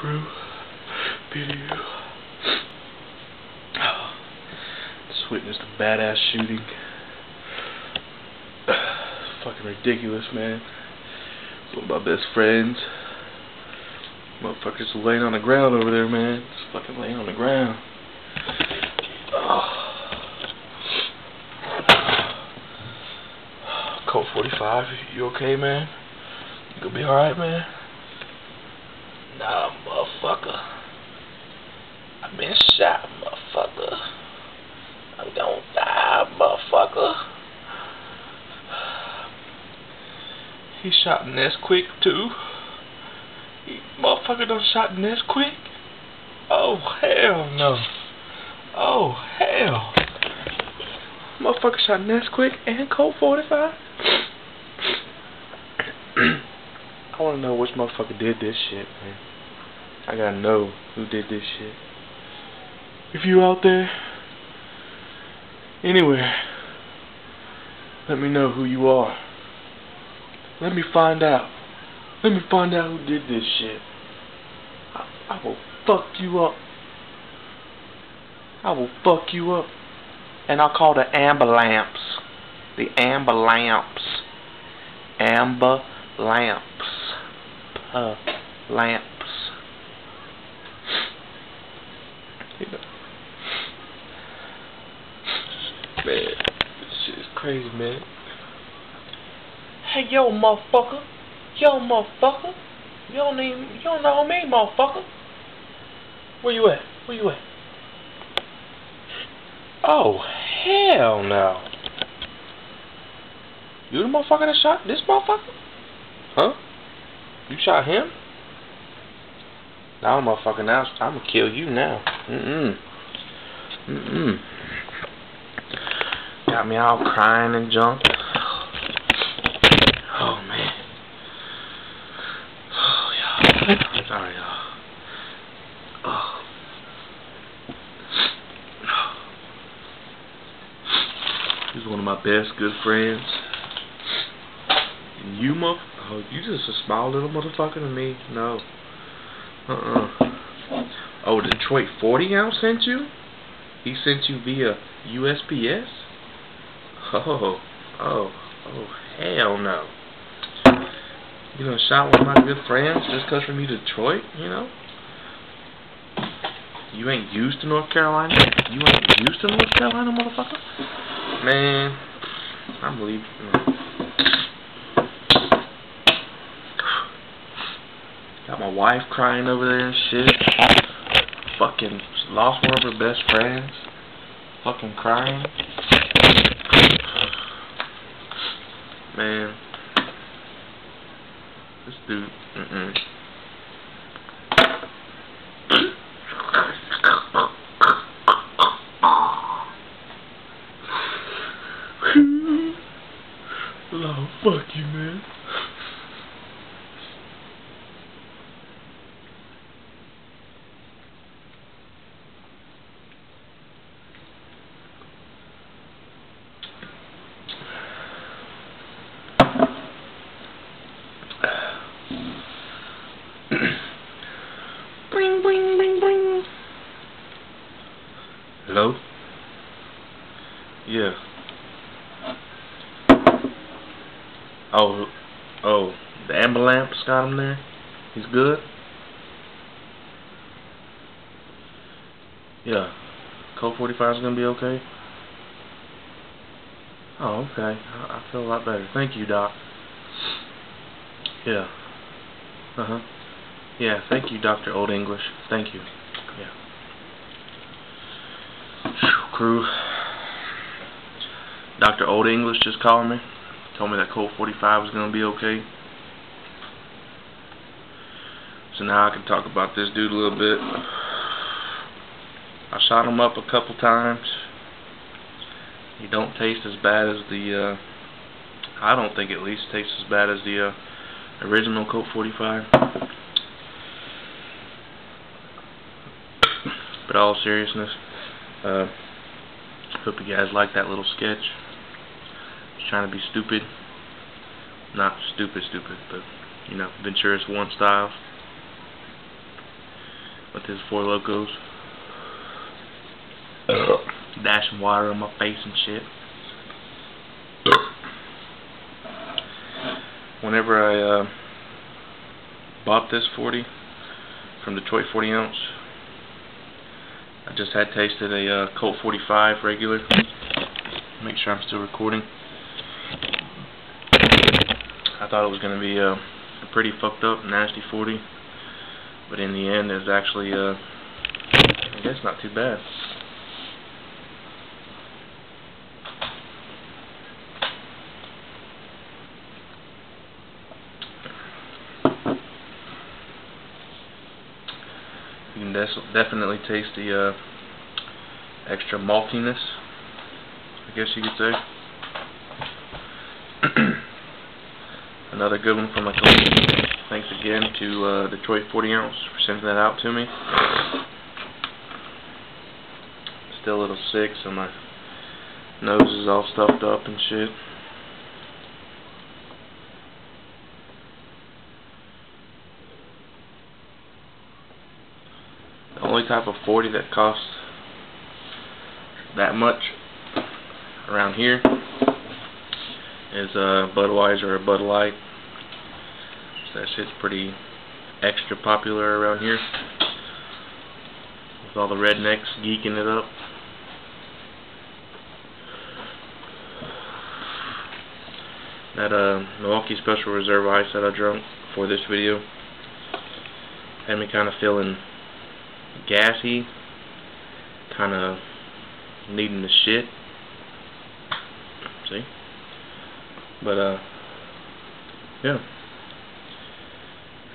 crew video. Just witnessed a badass shooting. Fucking ridiculous, man. One of my best friends. Motherfuckers laying on the ground over there, man. Just fucking laying on the ground. Colt 45, you okay, man? You gonna be alright, man? Nah, motherfucker. I've been shot, motherfucker. I'm gonna die, motherfucker. He shot Nesquik too. Motherfucker done shot Nesquik? Oh, hell no. Oh, hell. Motherfucker shot Nesquik and Colt 45? I wanna know which motherfucker did this shit, man. I gotta know who did this shit. If you out there, anywhere, let me know who you are. Let me find out. Let me find out who did this shit. I will fuck you up. I will fuck you up. And I'll call the ambulance. The ambulance. Amber lamps. Lamps. Man, this shit is crazy, man. Hey, yo, motherfucker. Yo, motherfucker. You don't know me, motherfucker. Where you at? Where you at? Oh, hell no. You the motherfucker that shot this motherfucker? Huh? You shot him? Now, motherfucker, now I'm gonna kill you now. Got me all crying and junk. Oh, man. Oh, y'all. I'm sorry, y'all. Oh. He's one of my best good friends. And you you just a small little motherfucker to me. No. Oh, Detroit 40 ounce sent you? He sent you via USPS? Oh, hell no. You done shot one of my good friends just cause from you Detroit, you know? You ain't used to North Carolina? You ain't used to North Carolina, motherfucker? Man, I'm leaving. Got my wife crying over there and shit. Fucking lost one of her best friends. Fucking crying. Man. This dude, Lord, fuck you, man. Bring, bring, bring, bring. Hello? Yeah. Oh, the ambulance got him there? He's good? Yeah. Colt 45 is gonna be okay? Oh, okay. I feel a lot better. Thank you, Doc. Yeah. Yeah, thank you, Dr. Old English. Thank you. Yeah. Whew, crew. Dr. Old English just called me. Told me that Colt 45 was going to be okay. So now I can talk about this dude a little bit. I shot him up a couple times. He don't taste as bad as the, I don't think at least tastes as bad as the original Colt 45. But all seriousness, hope you guys like that little sketch. Just trying to be stupid. Not stupid, but, you know, Ventura's 1 style. with his Four Locos. Dashing water on my face and shit. Whenever I bought this 40 from Detroit 40 ounce, I just had tasted a Colt 45 regular. Make sure I'm still recording. I thought it was going to be a pretty fucked up, nasty 40, but in the end, it's actually, I guess, not too bad. You can definitely taste the extra maltiness, I guess you could say. Another good one from my collection. Thanks again to Detroit 40 ounce for sending that out to me. Still a little sick, so my nose is all stuffed up and shit. The only type of 40 that costs that much around here is a Budweiser or a Bud Light. So that shit's pretty extra popular around here, with all the rednecks geeking it up. That Milwaukee Special Reserve Ice that I drank for this video had me kind of feeling gassy, kind of needing the shit. See? But yeah,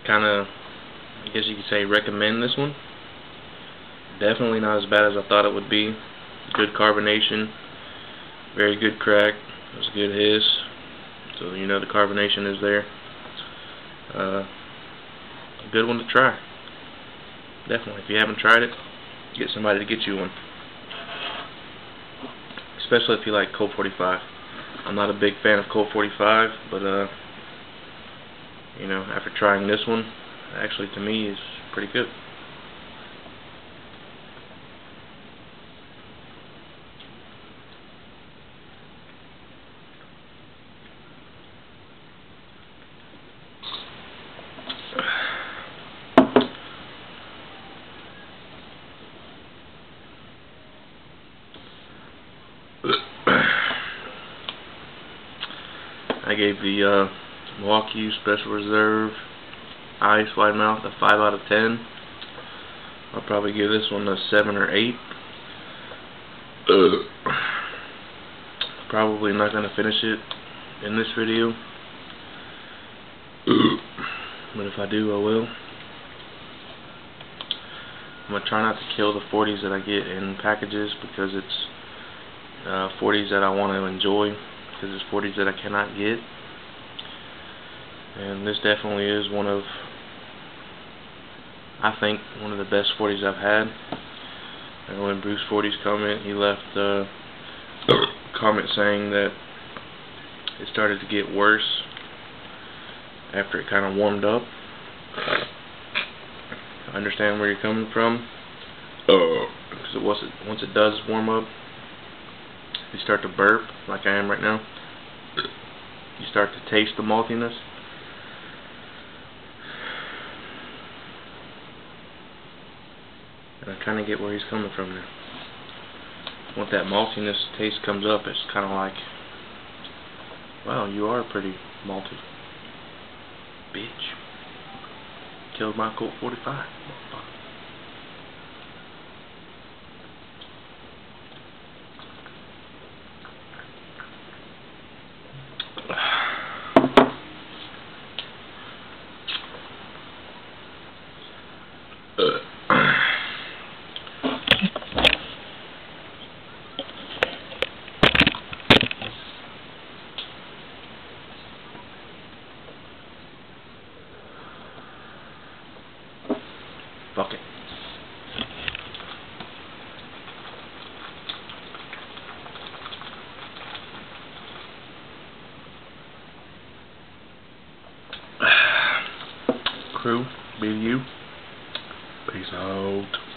kind of, I guess you could say, recommend this one. Definitely not as bad as I thought it would be. Good carbonation, very good crack. It was a good hiss, so you know the carbonation is there. A good one to try. Definitely, if you haven't tried it, get somebody to get you one. Especially if you like Colt 45. I'm not a big fan of Colt 45, but you know, after trying this one, actually to me is pretty good. I gave the Milwaukee Special Reserve Ice Wide Mouth a 5 out of 10. I'll probably give this one a 7 or 8. Probably not going to finish it in this video, but if I do, I will. I'm going to try not to kill the 40s that I get in packages, because it's 40s that I want to enjoy, because it's 40s that I cannot get. And this definitely is one of, I think, one of the best 40s I've had. And when Bruce 40's comment, he left a comment saying that it started to get worse after it kind of warmed up. I understand where you're coming from, because once it does warm up, you start to burp, like I am right now. You start to taste the maltiness. And I kind of get where he's coming from there. Once that maltiness taste comes up, it's kind of like, wow, you are pretty malty. Bitch. Killed my Colt 45. Fuck it. Crew, be you. Peace out.